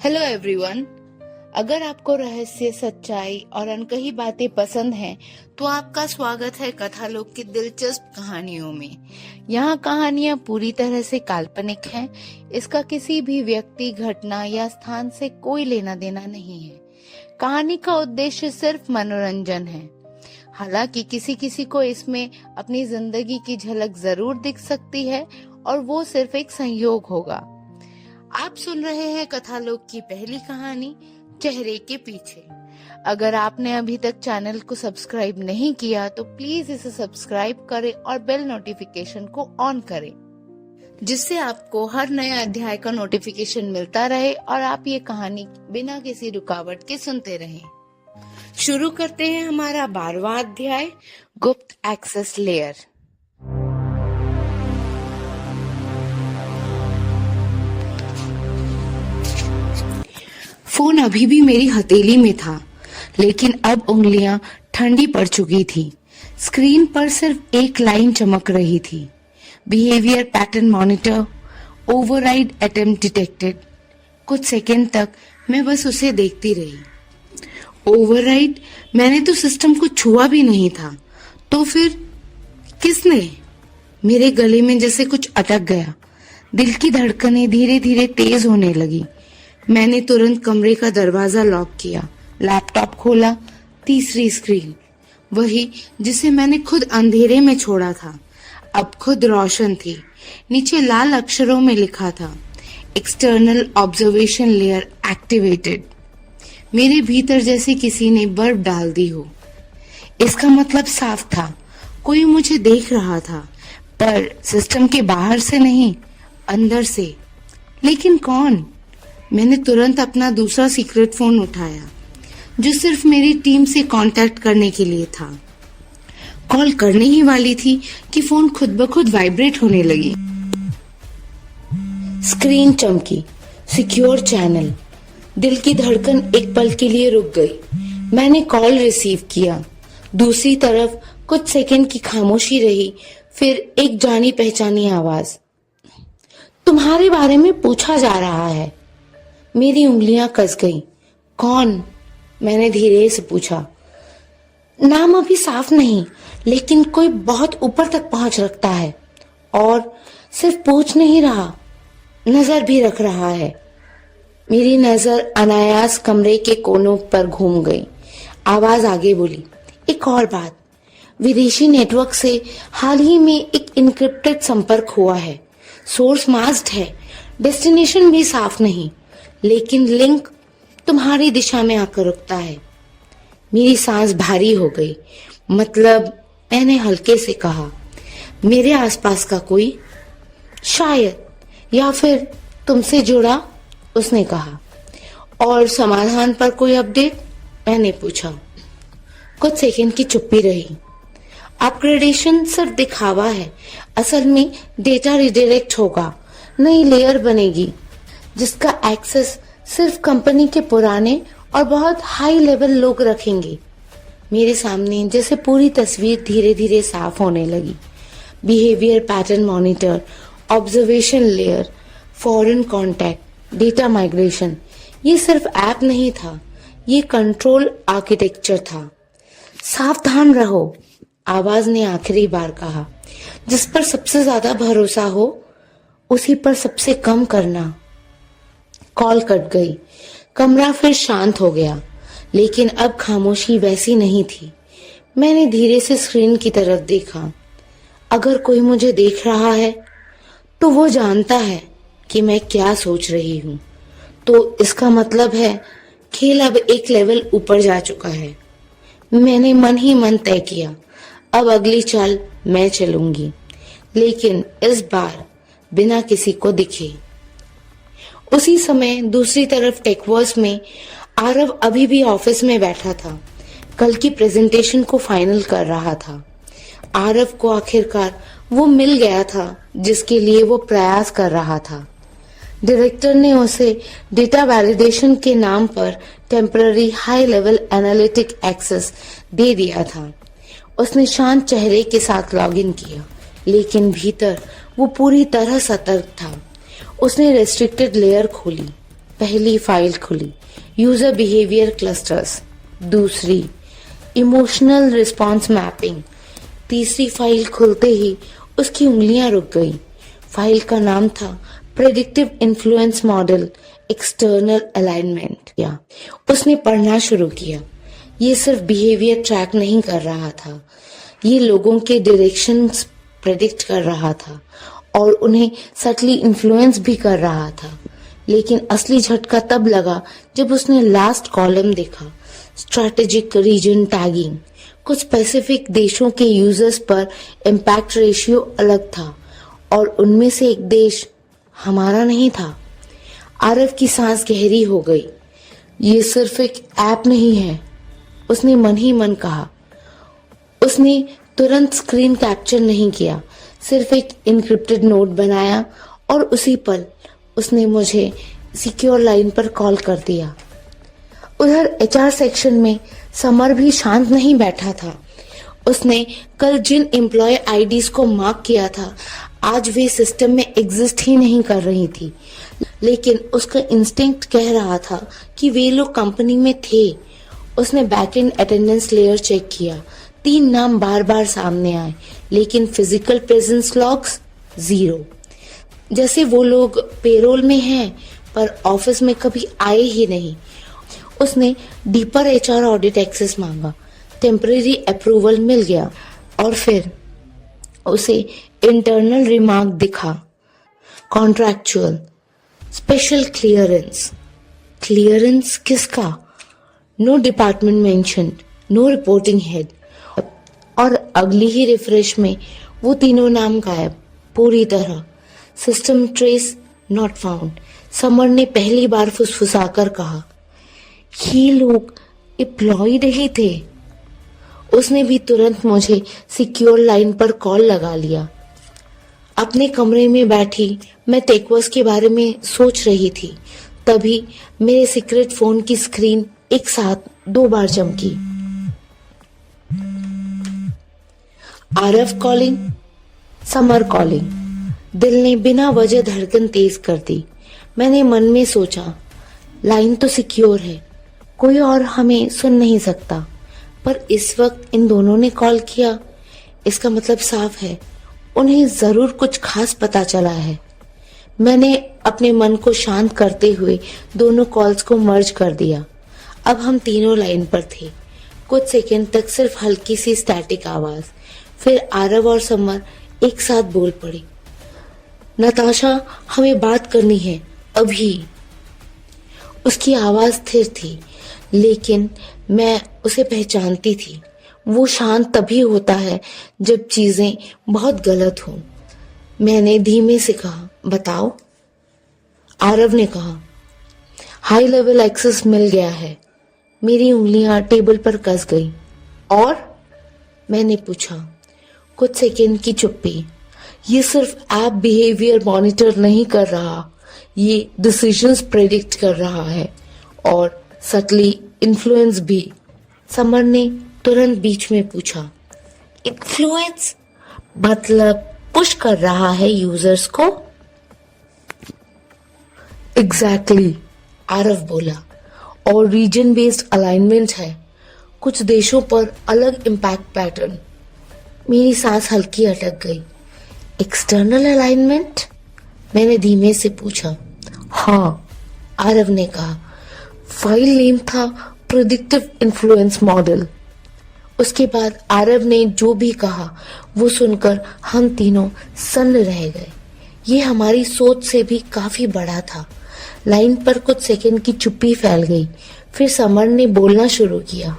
Hello everyone. अगर आपको रहस्य, सच्चाई और अनकही बातें पसंद हैं, तो आपका स्वागत है कथालोक की दिलचस्प कहानियों में। यहाँ कहानियाँ पूरी तरह से काल्पनिक हैं। इसका किसी भी व्यक्ति, घटना या स्थान से कोई लेना देना नहीं है। कहानी का उद्देश्य सिर्फ मनोरंजन है। हालांकि किसी किसी को इसमें अपनी जिंदगी की झलक जरूर दिख सकती है, और वो सिर्फ एक संयोग होगा। आप सुन रहे हैं कथालोक की पहली कहानी, चेहरे के पीछे। अगर आपने अभी तक चैनल को सब्सक्राइब नहीं किया तो प्लीज इसे सब्सक्राइब करें और बेल नोटिफिकेशन को ऑन करें, जिससे आपको हर नए अध्याय का नोटिफिकेशन मिलता रहे और आप ये कहानी बिना किसी रुकावट के सुनते रहें। शुरू करते हैं हमारा 12वां अध्याय, गुप्त एक्सेस लेयर। फोन अभी भी मेरी हथेली में था, लेकिन अब उंगलियां ठंडी पड़ चुकी थी। स्क्रीन पर सिर्फ एक लाइन चमक रही थी, behaviour pattern monitor, override attempt detected. कुछ सेकंड तक मैं बस उसे देखती रही। ओवरराइड? मैंने तो सिस्टम को छुआ भी नहीं था। तो फिर किसने? मेरे गले में जैसे कुछ अटक गया। दिल की धड़कनें धीरे धीरे तेज होने लगी। मैंने तुरंत कमरे का दरवाजा लॉक किया, लैपटॉप खोला। तीसरी स्क्रीन, वही जिसे मैंने खुद अंधेरे में छोड़ा था, अब खुद रोशन थी। नीचे लाल अक्षरों में लिखा था, एक्सटर्नल ऑब्जर्वेशन लेयर एक्टिवेटेड। मेरे भीतर जैसे किसी ने बर्फ डाल दी हो। इसका मतलब साफ था, कोई मुझे देख रहा था, पर सिस्टम के बाहर से नहीं, अंदर से। लेकिन कौन? मैंने तुरंत अपना दूसरा सीक्रेट फोन उठाया, जो सिर्फ मेरी टीम से कांटेक्ट करने के लिए था। कॉल करने ही वाली थी कि फोन खुद ब खुद वाइब्रेट होने लगी। स्क्रीन चमकी, सिक्योर चैनल। दिल की धड़कन एक पल के लिए रुक गई। मैंने कॉल रिसीव किया। दूसरी तरफ कुछ सेकंड की खामोशी रही, फिर एक जानी पहचानी आवाज, तुम्हारे बारे में पूछा जा रहा है। मेरी उंगलियां कस गईं। कौन? मैंने धीरे से पूछा। नाम अभी साफ नहीं, लेकिन कोई बहुत ऊपर तक पहुंच रखता है, और सिर्फ पूछ नहीं रहा, नजर भी रख रहा है। मेरी नजर अनायास कमरे के कोनों पर घूम गई। आवाज आगे बोली, एक और बात, विदेशी नेटवर्क से हाल ही में एक इनक्रिप्टेड संपर्क हुआ है। सोर्स मास्क्ड है, डेस्टिनेशन भी साफ नहीं, लेकिन लिंक तुम्हारी दिशा में आकर रुकता है। मेरी सांस भारी हो गई। मतलब, मैंने हल्के से कहा, मेरे आसपास का कोई? शायद, या फिर तुमसे जुड़ा? उसने कहा। और समाधान पर कोई अपडेट? मैंने पूछा। कुछ सेकंड की चुप्पी रही। अपग्रेडेशन सिर्फ दिखावा है, असल में डेटा रिडायरेक्ट होगा, नई लेयर बनेगी, जिसका एक्सेस सिर्फ कंपनी के पुराने और बहुत हाई लेवल लोग रखेंगे। मेरे सामने जैसे पूरी तस्वीर धीरे धीरे साफ होने लगी। Behaviour pattern monitor, observation layer, foreign contact, data migration. ये सिर्फ ऐप नहीं था, ये कंट्रोल आर्किटेक्चर था। सावधान रहो, आवाज ने आखिरी बार कहा। जिस पर सबसे ज्यादा भरोसा हो, उसी पर सबसे कम करना। कॉल कट गई। कमरा फिर शांत हो गया, लेकिन अब खामोशी वैसी नहीं थी। मैंने धीरे से स्क्रीन की तरफ देखा। अगर कोई मुझे देख रहा है, तो वो जानता है कि मैं क्या सोच रही हूँ। तो इसका मतलब है, खेल अब एक लेवल ऊपर जा चुका है। मैंने मन ही मन तय किया, अब अगली चाल मैं चलूंगी, लेकिन इस बार बिना किसी को दिखे। उसी समय दूसरी तरफ टेकवर्स में आरव अभी भी ऑफिस में बैठा था। कल की प्रेजेंटेशन को फाइनल कर रहा था। आरव को आखिरकार वो मिल गया था जिसके लिए वो प्रयास कर रहा था। डायरेक्टर ने उसे डेटा वैलिडेशन के नाम पर temporary high level analytic access दे दिया था। उसने शांत चेहरे के साथ लॉगिन किया, लेकिन भीतर वो पूरी तरह सतर्क था। उसने रेस्ट्रिक्टेड लेयर खोली। पहली फाइल खुली, यूजर बिहेवियर क्लस्टर्स। दूसरी, इमोशनल रिस्पॉन्स मैपिंग। तीसरी फाइल खुलते ही उसकी उंगलियां रुक गई। फाइल का नाम था predictive influence model external alignment. या उसने पढ़ना शुरू किया। ये सिर्फ बिहेवियर ट्रैक नहीं कर रहा था, ये लोगों के डायरेक्शंस प्रेडिक्ट कर रहा था और उन्हें सटली इन्फ्लुएंस भी कर रहा था। लेकिन असली झटका तब लगा जब उसने लास्ट कॉलम देखा, स्ट्रैटेजिक रीजन टैगिंग। कुछ स्पेसिफिक देशों के यूजर्स पर इम्पैक्ट रेशियो अलग था और उनमें से एक देश हमारा नहीं था। आरव की सांस गहरी हो गई। ये सिर्फ एक ऐप नहीं है, उसने मन ही मन कहा। उसने तुरंत स्क्रीन कैप्चर नहीं किया, सिर्फ एक इनक्रिप्टेड नोट बनाया और उसी पल उसने मुझे सिक्योर लाइन पर कॉल कर दिया। उधर एचआर सेक्शन में समर भी शांत नहीं बैठा था। उसने कल जिन एम्प्लॉय आईडीज को मार्क किया था, आज वे सिस्टम में एग्जिस्ट ही नहीं कर रही थी। लेकिन उसका इंस्टिंक्ट कह रहा था कि वे लोग कंपनी में थे। उसने बैकएंड अटेंडेंस लेयर चेक किया। 3 नाम बार बार सामने आए, लेकिन फिजिकल प्रेजेंस लॉग्स 0। जैसे वो लोग पेरोल में हैं पर ऑफिस में कभी आए ही नहीं। उसने डीपर एचआर ऑडिट एक्सेस मांगा, टेम्परेरी अप्रूवल मिल गया और फिर उसे इंटरनल रिमार्क दिखा, कॉन्ट्रैक्चुअल स्पेशल क्लियरेंस। क्लियरेंस किसका? No department mentioned, no reporting head. और अगली ही रिफ्रेश में वो तीनों नाम गायब पूरी तरह। System trace not found. Summer ने पहली बार फुसफुसाकर कहा, ये लोग एम्प्लॉयड ही थे। उसने भी तुरंत मुझे सिक्योर लाइन पर कॉल लगा लिया। अपने कमरे में बैठी मैं टेकवर्स के बारे में सोच रही थी, तभी मेरे सीक्रेट फोन की स्क्रीन एक साथ 2 बार चमकी। Aarav calling, summer calling. दिल ने बिना वजह धड़कन तेज कर दी। मैंने मन में सोचा, लाइन तो सिक्योर है, कोई और हमें सुन नहीं सकता, पर इस वक्त इन दोनों ने कॉल किया, इसका मतलब साफ है, उन्हें जरूर कुछ खास पता चला है। मैंने अपने मन को शांत करते हुए दोनों कॉल्स को मर्ज कर दिया। अब हम तीनों लाइन पर थे। कुछ सेकंड तक सिर्फ हल्की सी स्टैटिक आवाज, फिर आरव और समर एक साथ बोल पड़े, नताशा हमें बात करनी है अभी। उसकी आवाज स्थिर थी, लेकिन मैं उसे पहचानती थी। वो शांत तभी होता है जब चीजें बहुत गलत हों। मैंने धीमे से कहा, बताओ। आरव ने कहा, हाई लेवल एक्सेस मिल गया है। मेरी उंगलियां टेबल पर कस गई। और मैंने पूछा। कुछ सेकंड की चुप्पी। ये सिर्फ ऐप बिहेवियर मॉनिटर नहीं कर रहा, ये डिसीजंस प्रेडिक्ट कर रहा है और सटली इन्फ्लुएंस भी। समर ने तुरंत बीच में पूछा, इन्फ्लुएंस मतलब पुश कर रहा है यूजर्स को? एग्जैक्टली, आरव बोला। और रीजन बेस्ड अलाइनमेंट है, कुछ देशों पर अलग इम्पैक्ट पैटर्न। मेरी सांस हल्की अटक गई। External alignment? मैंने धीमे से पूछा। हाँ, आरव ने कहा। फाइल नेम था प्रेडिक्टिव इन्फ्लुएंस मॉडल। उसके बाद आरव ने जो भी कहा वो सुनकर हम तीनों सन्न रह गए। ये हमारी सोच से भी काफी बड़ा था। लाइन पर कुछ सेकंड की चुप्पी फैल गई। फिर समर ने बोलना शुरू किया,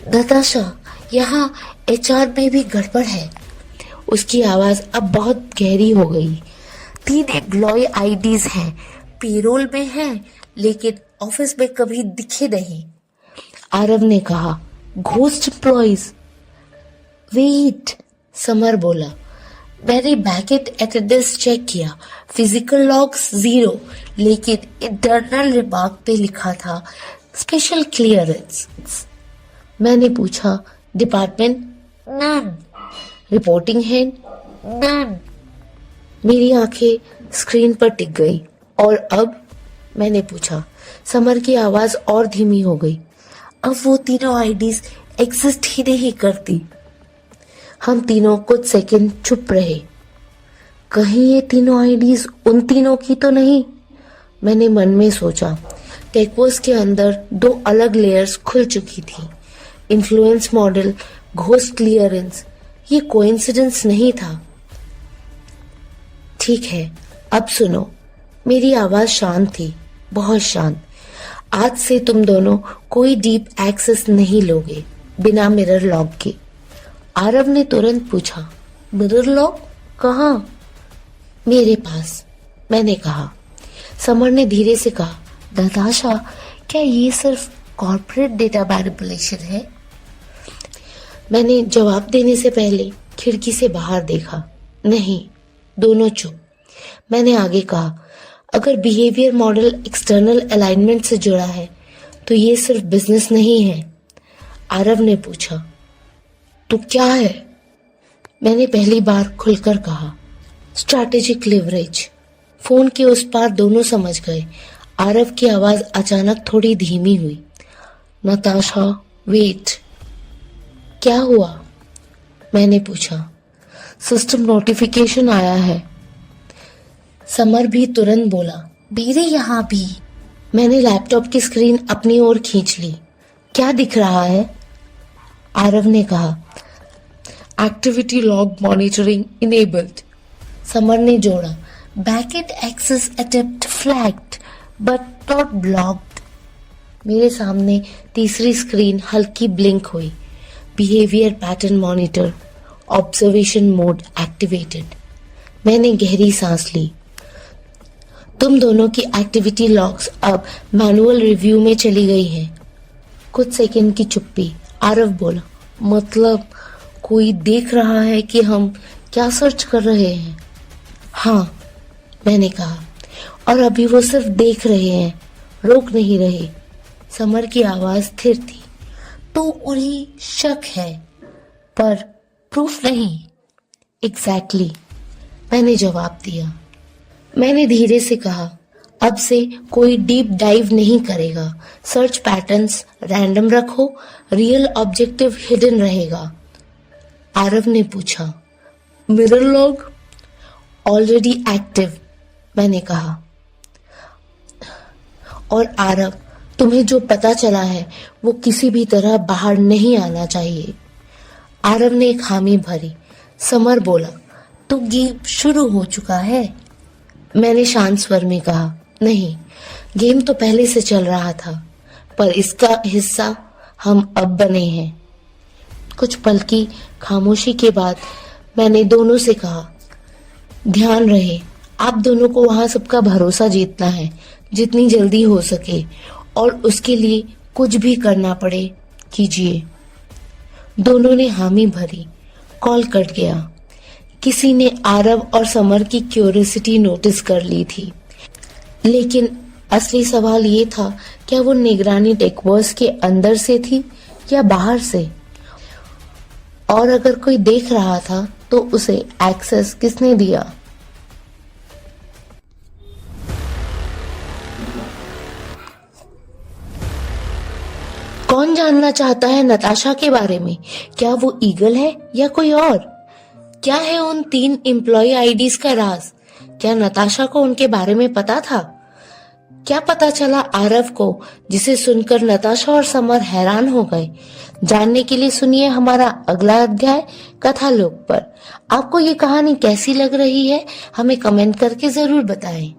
नताशा, यहाँ एचआर में भी गड़बड़ है। उसकी आवाज अब बहुत गहरी हो गई। 3 एम्प्लॉय आईडीज हैं, पेरोल में हैं, लेकिन ऑफिस में कभी दिखे नहीं। आरव ने कहा, घोस्ट एम्प्लॉयज? वेट, समर बोला। मैंने बैकएंड अटेंडेंस चेक किया, फिजिकल लॉग्स 0, लेकिन इंटरनल रिमार्क पे लिखा था स्पेशल क्लियरेंस। मैंने पूछा, department? None. Reporting head? None. मेरी आंखें स्क्रीन पर टिक गई। और अब मैंने पूछा। समर की आवाज और धीमी हो गई। अब वो तीनों आईडीज एग्जिस्ट ही नहीं करती। हम तीनों कुछ सेकंड चुप रहे। कहीं ये तीनों आईडीज उन तीनों की तो नहीं? मैंने मन में सोचा। टेक्वोस के अंदर 2 अलग लेयर्स खुल चुकी थी। इन्फ्लुएंस मॉडल, घोस्ट क्लियरेंस, ये कोइंसिडेंस नहीं था। ठीक है, अब सुनो। मेरी आवाज शांत थी, बहुत शांत। आज से तुम दोनों कोई डीप एक्सेस नहीं लोगे बिना मिरर लॉक के। आरव ने तुरंत पूछा, मिरर लॉक कहाँ? मेरे पास, मैंने कहा। समर ने धीरे से कहा, नताशा, क्या ये सिर्फ कॉर्पोरेट डेटा मैनिपुलेशन है? मैंने जवाब देने से पहले खिड़की से बाहर देखा। नहीं, दोनों चुप। मैंने आगे कहा, अगर बिहेवियर मॉडल एक्सटर्नल अलाइनमेंट से जुड़ा है तो ये सिर्फ बिजनेस नहीं है। आरव ने पूछा, तो क्या है? मैंने पहली बार खुलकर कहा, स्ट्रैटेजिक लिवरेज। फोन के उस पार दोनों समझ गए। आरव की आवाज अचानक थोड़ी धीमी हुई। नताशा, वेट। क्या हुआ? मैंने पूछा। सिस्टम नोटिफिकेशन आया है। समर भी तुरंत बोला, मेरे यहाँ भी। मैंने लैपटॉप की स्क्रीन अपनी ओर खींच ली। क्या दिख रहा है? आरव ने कहा, activity log monitoring enabled. Samar ने जोड़ा, backend access attempt flagged but not blocked. मेरे सामने तीसरी स्क्रीन हल्की ब्लिंक हुई। Behaviour pattern monitor, observation mode activated. मैंने गहरी सांस ली। तुम दोनों की एक्टिविटी लॉग्स अब मैनुअल रिव्यू में चली गई हैं। कुछ सेकंड की चुप्पी। आरव बोला, मतलब कोई देख रहा है कि हम क्या सर्च कर रहे हैं? हाँ, मैंने कहा। और अभी वो सिर्फ देख रहे हैं, रोक नहीं रहे। समर की आवाज स्थिर थी। तो उन्हें शक है पर प्रूफ नहीं। एग्जैक्टली, मैंने जवाब दिया। मैंने धीरे से कहा, अब से कोई डीप डाइव नहीं करेगा। सर्च पैटर्न्स रैंडम रखो, रियल ऑब्जेक्टिव हिडन रहेगा। आरव ने पूछा, मिरर लॉग? ऑलरेडी एक्टिव, मैंने कहा। और आरव, तुम्हें जो पता चला है वो किसी भी तरह बाहर नहीं आना चाहिए। आरव ने एक हामी भरी। समर बोला, तो गेम शुरू हो चुका है? मैंने शांत स्वर में कहा, नहीं, गेम तो पहले से चल रहा था, पर इसका हिस्सा हम अब बने हैं। कुछ पल की खामोशी के बाद मैंने दोनों से कहा, ध्यान रहे, आप दोनों को वहां सबका भरोसा जीतना है जितनी जल्दी हो सके, और उसके लिए कुछ भी करना पड़े कीजिए। दोनों ने हामी भरी। कॉल कट गया। किसी ने आरव और समर की क्यूरियोसिटी नोटिस कर ली थी, लेकिन असली सवाल ये था, क्या वो निगरानी टेक्वर्स के अंदर से थी या बाहर से? और अगर कोई देख रहा था तो उसे एक्सेस किसने दिया? कौन जानना चाहता है नताशा के बारे में? क्या वो ईगल है या कोई और? क्या है उन 3 एम्प्लॉय आईडीज का राज? क्या नताशा को उनके बारे में पता था? क्या पता चला आरव को, जिसे सुनकर नताशा और समर हैरान हो गए? जानने के लिए सुनिए हमारा अगला अध्याय कथालोक पर। आपको ये कहानी कैसी लग रही है हमें कमेंट करके जरूर बताएं।